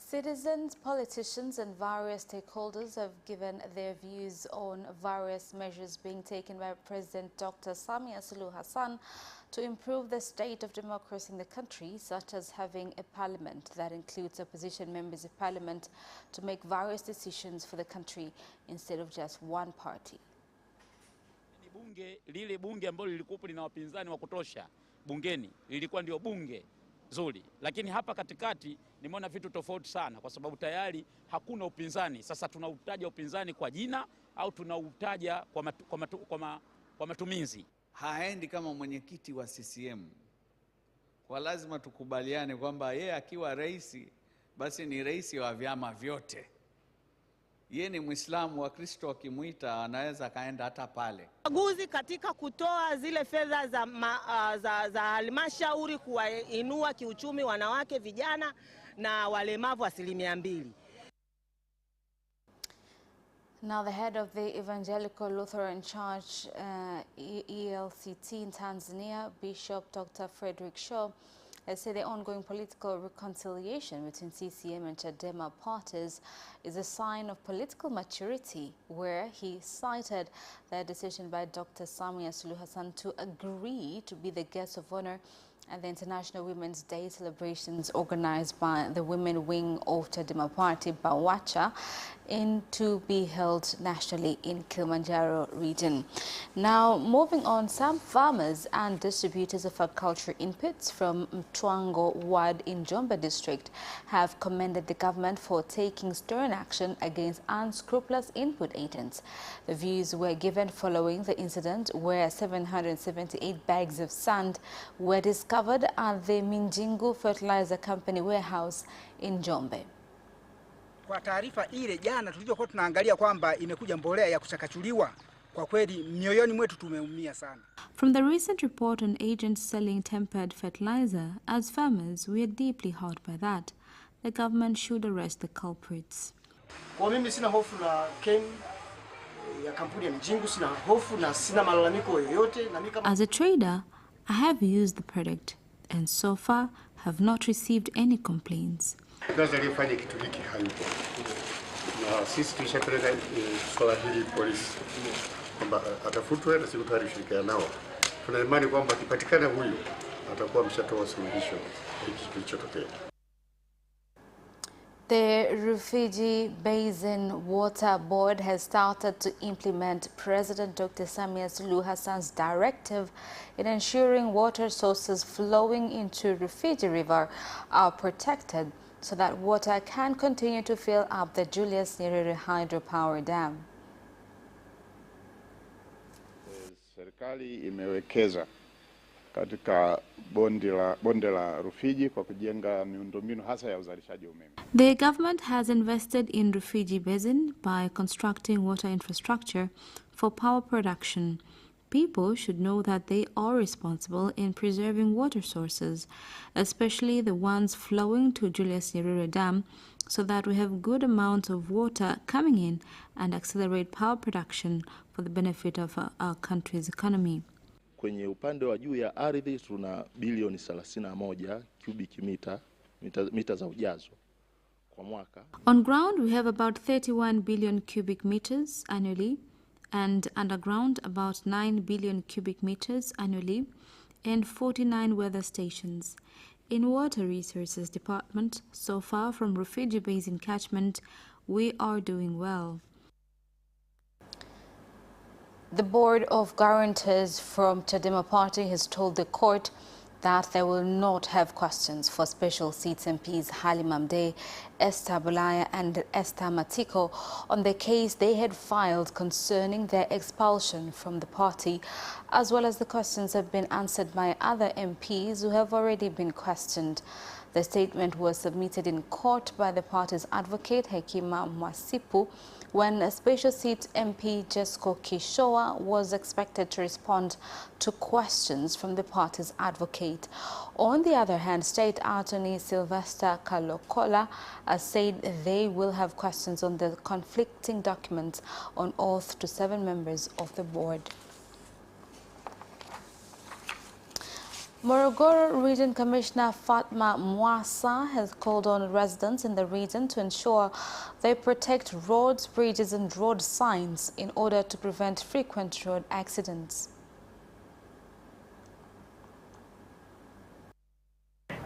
Citizens, politicians and various stakeholders have given their views on various measures being taken by President Dr. Samia Suluhu Hassan to improve the state of democracy in the country, such as having a parliament that includes opposition members of parliament to make various decisions for the country instead of just one party. Lile bunge ambalo lilikuwa lina wapinzani wa kutosha bungeni lilikuwa ndio bunge zuri, lakini hapa katikati nimeona vitu tofauti sana, kwa sababu tayari hakuna upinzani. Sasa tunautaja upinzani kwa jina au tunautaja kwa matumizi. Haendi kama mwenyekiti wa CCM. Kwa lazima tukubaliane kwamba yeye akiwa rais basi ni rais wa vyama vyote. Yeye ni Muislamu, wa Kristo wakimuita anaweza kaenda hata pale. Uchaguzi katika kutoa zile fedha za halmashauri kuwainua kiuchumi wanawake, vijana na walemavu 2%. Now, the head of the Evangelical Lutheran Church, ELCT in Tanzania, Bishop Dr. Frederick Shaw, has said the ongoing political reconciliation between CCM and Chadema parties is a sign of political maturity, where he cited the decision by Dr. Samia Suluhu Hassan to agree to be the guest of honor at the International Women's Day celebrations organized by the women wing of Chadema party, Bawacha, to be held nationally in Kilimanjaro region. Now, moving on, some farmers and distributors of agricultural inputs from Mtwango ward in Njombe district have commended the government for taking stern action against unscrupulous input agents. The views were given following the incident where 778 bags of sand were discovered at the Minjingu Fertilizer Company warehouse in Njombe. Kwa taarifa ile jana tulipokuwa tunaangalia kwamba imekuja mbolea ya kuchakachuliwa, kwa kweli mioyoni mwetu tumeumia sana. From the recent report on agents selling tempered fertilizer, as farmers we are deeply hurt by that. The government should arrest the culprits. Kwa mimi sina hofu na ya kampuni ya Mjingu, sina hofu na sina malalamiko yoyote. As a trader, I have used the product and so far have not received any complaints. Kazi aliyofanya kitu hiki hayupo. Na sisi tulishapeleka swala hili polisi kwamba atafutwe na siku tayari shirika nao. Tuna imani kwamba akipatikana huyu atakuwa ameshatoa suluhisho hiki kilichotokea. The Rufiji Basin Water Board has started to implement President Dr. Samia Suluhu Hassan's directive in ensuring water sources flowing into Rufiji River are protected so that water can continue to fill up the Julius Nyerere hydropower dam. Serikali imewekeza katika bonde la Rufiji kwa kujenga miundombinu hasa ya uzalishaji umeme. The government has invested in Rufiji Basin by constructing water infrastructure for power production. People should know that they are responsible in preserving water sources, especially the ones flowing to Julius Nyerere Dam, so that we have good amounts of water coming in and accelerate power production for the benefit of our country's economy. Kwenye upande wa juu ya ardhi tuna bilioni 31 cubic mita za ujazo kwa mwaka. On ground we have about 31 billion cubic meters annually, and underground about 9 billion cubic meters annually, and 49 weather stations. In Water Resources Department, so far from Rufiji Basin catchment, we are doing well. The Board of Guarantors from Chadema Party has told the court that they will not have questions for special seats MPs Halima Mdee, Esther Bulaya and Esther Matiko on the case they had filed concerning their expulsion from the party, as well as the questions have been answered by other MPs who have already been questioned. The statement was submitted in court by the party's advocate Hekima Mwasipu when a special seat MP Jesco Kishoa was expected to respond to questions from the party's advocate. On the other hand, State Attorney Sylvester Kalokola said they will have questions on the conflicting documents on oath to 7 members of the board. Morogoro Region Commissioner Fatma Mwasa has called on residents in the region to ensure they protect roads, bridges and road signs in order to prevent frequent road accidents.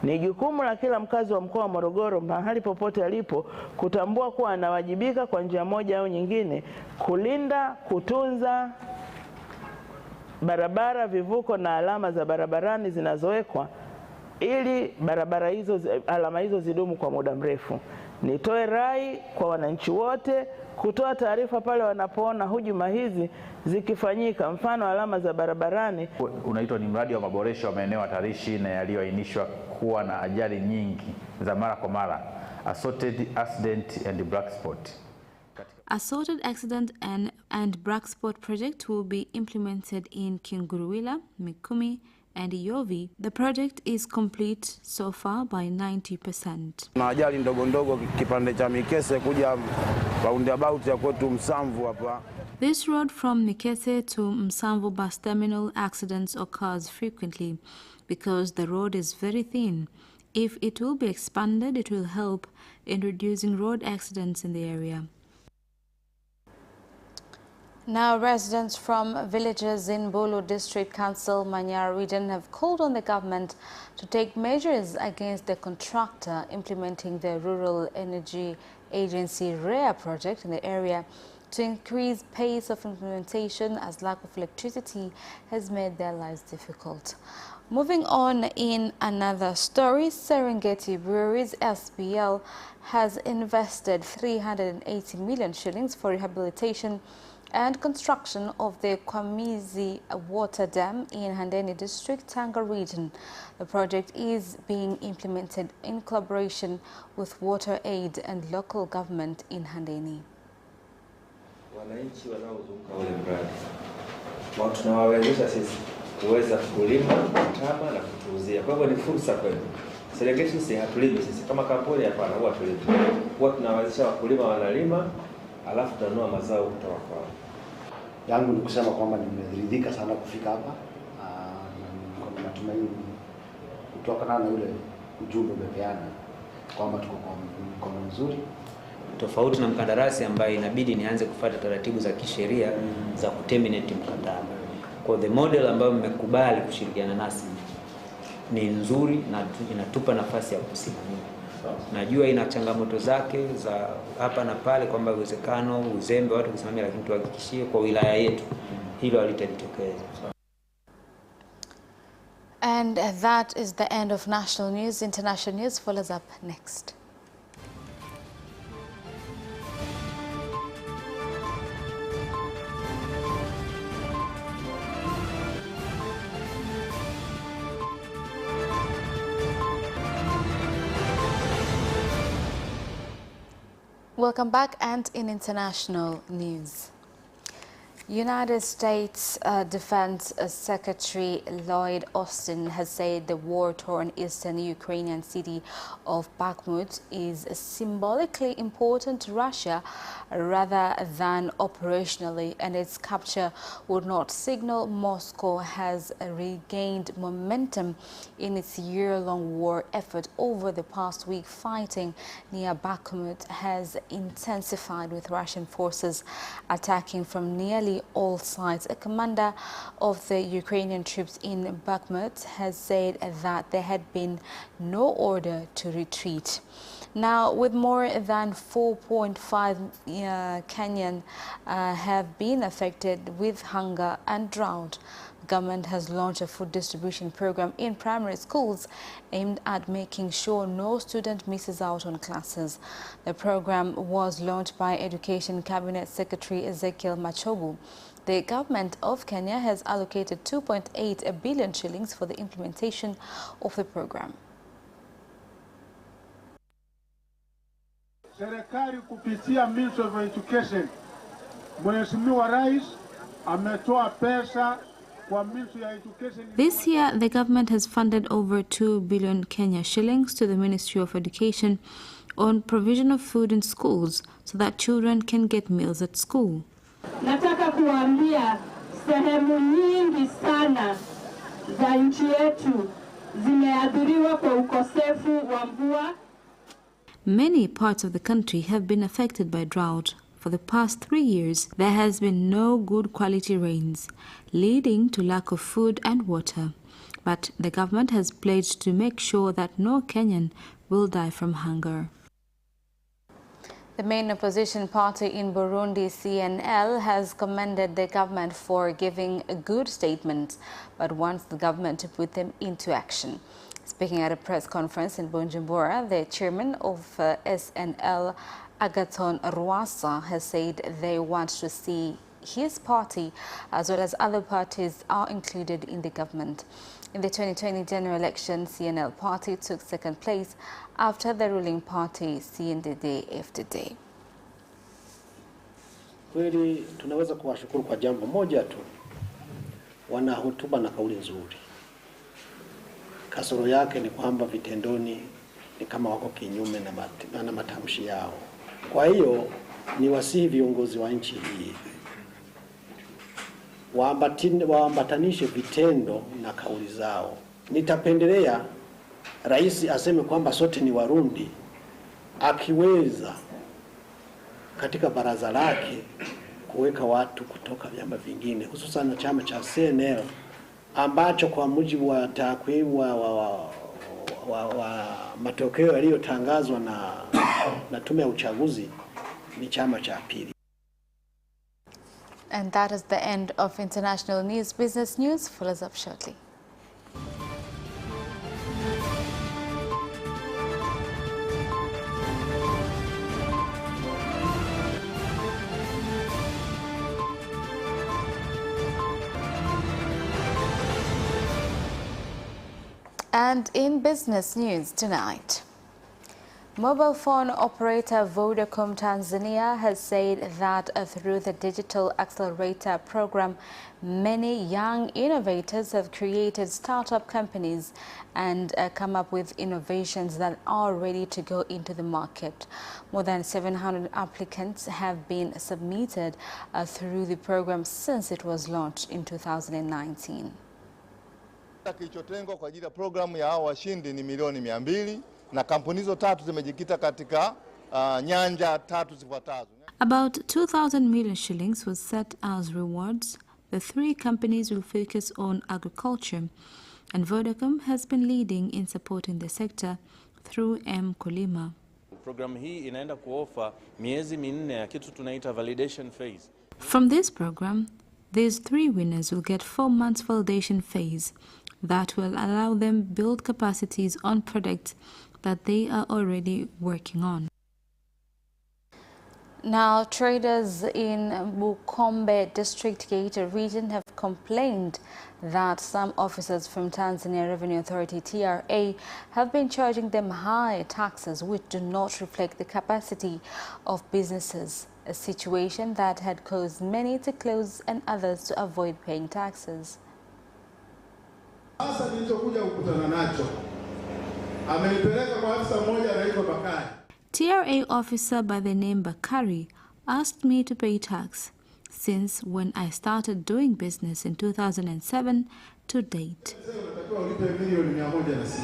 Ni jukumu la kila mkazi wa mkoa wa Morogoro mahali popote alipo kutambua kuwa anawajibika kwa njia moja au nyingine kulinda, kutunza barabara, vivuko na alama za barabarani zinazowekwa ili barabara hizo, alama hizo zidumu kwa muda mrefu. Nitoe rai kwa wananchi wote kutoa taarifa pale wanapoona hujuma hizi zikifanyika. Mfano, alama za barabarani unaitwa ni mradi wa maboresho wa maeneo hatarishi na yaliyoainishwa kuwa na ajali nyingi za mara kwa mara, assorted accident and black spot. Assorted accident and black spot project will be implemented in Kinguruwila, Mikumi and Yovi. The project is complete so far by 90%. Na ajali ndogo ndogo kipande cha Mikese kuja roundabout ya kwetu Msamvu hapa. This road from Mikese to Msamvu bus terminal accidents occurs frequently because the road is very thin. If it will be expanded, it will help in reducing road accidents in the area. Now, residents from villages in Bolu District Council, Manyara region have called on the government to take measures against the contractor implementing the Rural Energy Agency REA project in the area to increase pace of implementation as lack of electricity has made their lives difficult. Moving on, in another story, Serengeti Breweries SBL has invested 380 million shillings for rehabilitation and construction of the Kwamizi Water Dam in Handeni District, Tanga region. The project is being implemented in collaboration with Water Aid and local government in Handeni. Wananchi wanaozunguka ule mradi wao tunawawezesha sisi kuweza kulima, kutama na kutuuzia. Kwa hivyo ni fursa kwetu. Serengeti sisi hatulimi sisi kama kampuni, hapana, huwa tulimi. Huwa tunawawezesha wakulima wanalima, alafu tunanunua mazao kutoka kwao. Yangu ni kusema kwamba nimeridhika sana kufika hapa na matumaini kutokana na ule ujumbe umepeana kwamba tuko kwa mkono mzuri, tofauti na mkandarasi ambaye inabidi nianze kufuata taratibu za kisheria za kuterminate mkataba. Kwa the model ambayo mmekubali kushirikiana nasi ni nzuri na inatupa nafasi ya kusimamia. Najua ina changamoto zake za hapa na pale kwamba uwezekano uzembe watu kusimamia, lakini tuhakikishie kwa wilaya yetu hilo halitajitokeza. And that is the end of national news. International news follows up next. Welcome back, and in international news. United States Defense Secretary Lloyd Austin has said the war-torn eastern Ukrainian city of Bakhmut is symbolically important to Russia rather than operationally, and its capture would not signal Moscow has regained momentum in its year-long war effort. Over the past week, fighting near Bakhmut has intensified, with Russian forces attacking from nearly all sides. A commander of the Ukrainian troops in Bakhmut has said that there had been no order to retreat. Now, with more than 4.5 Kenyan have been affected with hunger and drought, the government has launched a food distribution program in primary schools aimed at making sure no student misses out on classes. The program was launched by Education Cabinet Secretary Ezekiel Machogu. The government of Kenya has allocated 2.8 billion shillings for the implementation of the program. Serikali kupitia Ministry of Education, Mheshimiwa Rais ametoa pesa kwa Ministry of Education. This year, the government has funded over 2 billion Kenya shillings to the Ministry of Education on provision of food in schools so that children can get meals at school. Nataka kuambia sehemu nyingi sana za nchi yetu zimeathiriwa kwa ukosefu wa mvua. Many parts of the country have been affected by drought. For the past 3 years, there has been no good quality rains, leading to lack of food and water. But the government has pledged to make sure that no Kenyan will die from hunger. The main opposition party in Burundi, CNL, has commended the government for giving good statements, but wants the government to put them into action. Speaking at a press conference in Bujumbura, the chairman of SNL, Agathon Rwasa, has said they want to see his party as well as other parties are included in the government. In the 2020 general election, CNL party took second place after the ruling party CNDD-FDD. Kweli tunaweza kuwashukuru kwa jambo moja tu. Wana hotuba na kauli nzuri. Kasoro yake ni kwamba vitendoni ni kama wako kinyume na matamshi yao. Kwa hiyo ni wasihi viongozi wa nchi hii waambatanishe vitendo na kauli zao. Nitapendelea rais aseme kwamba sote ni Warundi, akiweza katika baraza lake kuweka watu kutoka vyama vingine, hususan chama cha CNL ambacho kwa mujibu wa takwimu wa matokeo yaliyotangazwa na tume ya uchaguzi ni chama cha pili. And that is the end of international news. Business news follows up shortly. And in business news tonight, mobile phone operator Vodacom Tanzania has said that through the Digital Accelerator program, many young innovators have created startup companies and come up with innovations that are ready to go into the market. More than 700 applicants have been submitted through the program since it was launched in 2019. Kilichotengwa kwa ajili ya programu ya hao washindi ni milioni 200 na kampuni hizo tatu zimejikita katika nyanja tatu zifuatazo. About 2,000 million shillings was set as rewards. The 3 companies will focus on agriculture, and Vodacom has been leading in supporting the sector through M-Kulima. Programu hii inaenda kuofa miezi 4 ya kitu tunaita validation phase. From this program, these 3 winners will get 4 months validation phase that will allow them build capacities on products that they are already working on. Now, traders in Bukombe District Geita region have complained that some officers from Tanzania Revenue Authority TRA have been charging them high taxes which do not reflect the capacity of businesses, a situation that had caused many to close and others to avoid paying taxes. Sasa nilichokuja kukutana nacho amenipeleka kwa afisa mmoja anaitwa Bakari. TRA officer by the name Bakari asked me to pay tax since when I started doing business in 2007 to date. Unatakiwa ulipe milioni 106.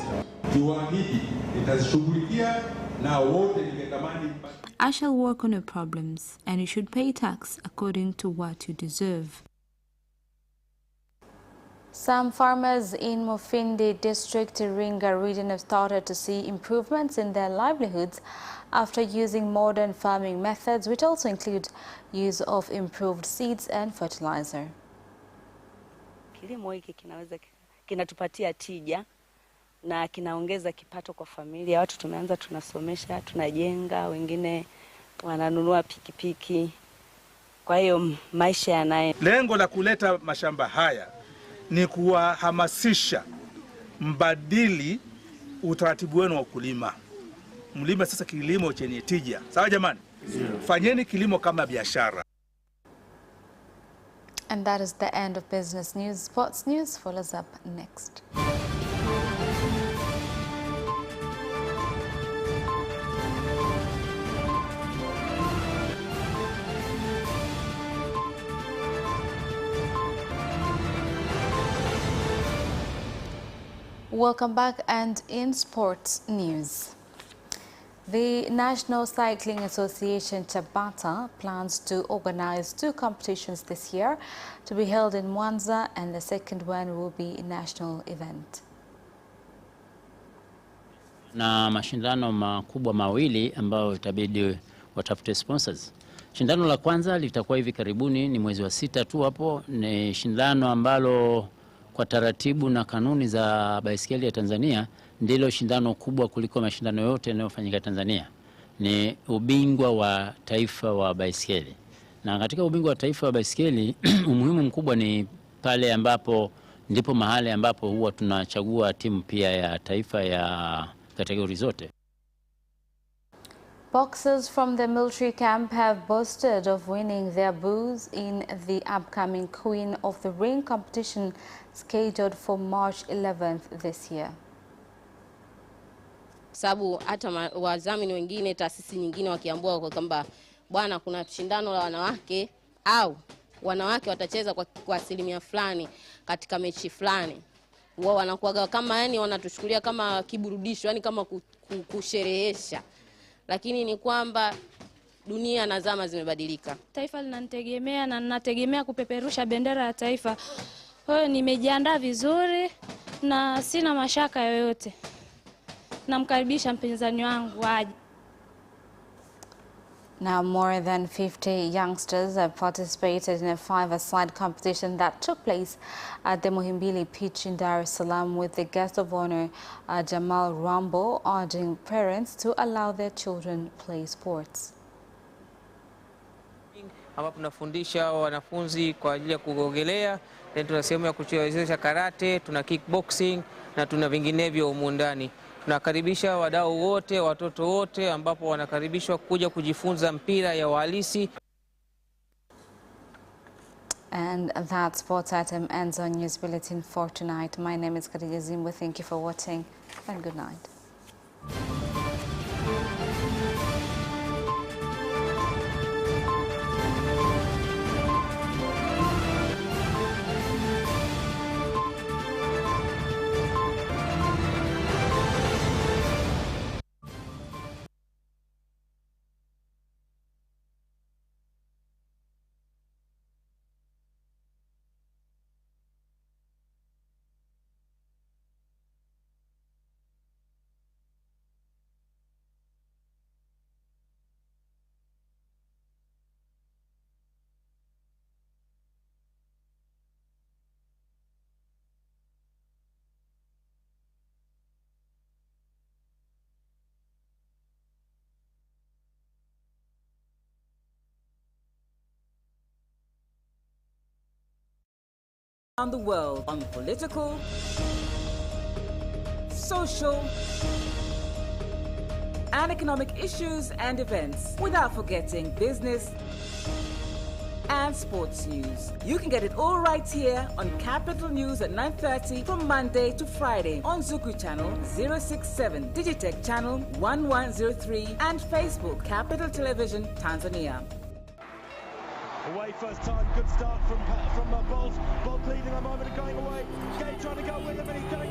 Kiwaahidi nitashughulikia na wote ningetamani. I shall work on your problems and you should pay tax according to what you deserve. Some farmers in Mufindi District, Iringa region have started to see improvements in their livelihoods after using modern farming methods, which also include use of improved seeds and fertilizer. Kilimo hiki kinatupatia tija na kinaongeza kipato kwa familia. Watu tumeanza tunasomesha, tunajenga, wengine wananunua pikipiki. Kwa hiyo maisha yanaye. Lengo la kuleta mashamba haya ni kuwahamasisha mbadili utaratibu wenu wa kulima. Mlima sasa kilimo chenye tija. Sawa jamani? Fanyeni kilimo kama biashara. And that is the end of business news. Sports news follows up next. Welcome back, and in sports news. The National Cycling Association Tabata plans to organize 2 competitions this year to be held in Mwanza, and the second one will be a national event. Na mashindano makubwa mawili ambayo itabidi watafute sponsors. Shindano la kwanza litakuwa hivi karibuni, ni mwezi wa 6 tu hapo. Ni shindano ambalo kwa taratibu na kanuni za baiskeli ya Tanzania ndilo shindano kubwa kuliko mashindano yote yanayofanyika Tanzania. Ni ubingwa wa taifa wa baiskeli. Na katika ubingwa wa taifa wa baiskeli umuhimu mkubwa ni pale ambapo ndipo mahali ambapo huwa tunachagua timu pia ya taifa ya kategori zote. Boxers from the military camp have boasted of winning their bouts in the upcoming Queen of the Ring competition scheduled for March 11th this year. Sababu hata wadhamini wengine, taasisi nyingine wakiambua kwamba bwana kuna shindano la wanawake au wanawake watacheza kwa asilimia fulani katika mechi fulani, wao wanakuwa kama yani wanatuchukulia kama kiburudisho, yani kama kusherehesha. Lakini ni kwamba dunia na zama zimebadilika. Taifa linanitegemea na ninategemea kupeperusha bendera ya taifa. Kwa hiyo nimejiandaa vizuri na sina mashaka yoyote. Namkaribisha mpinzani wangu aje. Now, more than 50 youngsters have participated in a 5-a-side competition that took place at the Muhimbili pitch in Dar es Salaam, with the guest of honor, Jamal Rambo, urging parents to allow their children play sports. Hapa tunafundisha wanafunzi kwa ajili ya kuogelea, tuna sehemu ya kuchezesha karate, tuna kickboxing na tuna vinginevyo humu ndani. Tunakaribisha wadau wote, watoto wote ambapo wanakaribishwa kuja kujifunza mpira ya uhalisi. And that sports item ends our news bulletin for tonight. My name is Khadija Zimwe. Thank you for watching and good night. Around the world on political, social, and economic issues and events, without forgetting business and sports news. You can get it all right here on Capital News at 9:30 from Monday to Friday on Zuku Channel 067, Digitech Channel 1103, and Facebook Capital Television Tanzania. Away first time, good start from Bolt. Bolt leading a moment and going away. Gay trying to go with him and he's going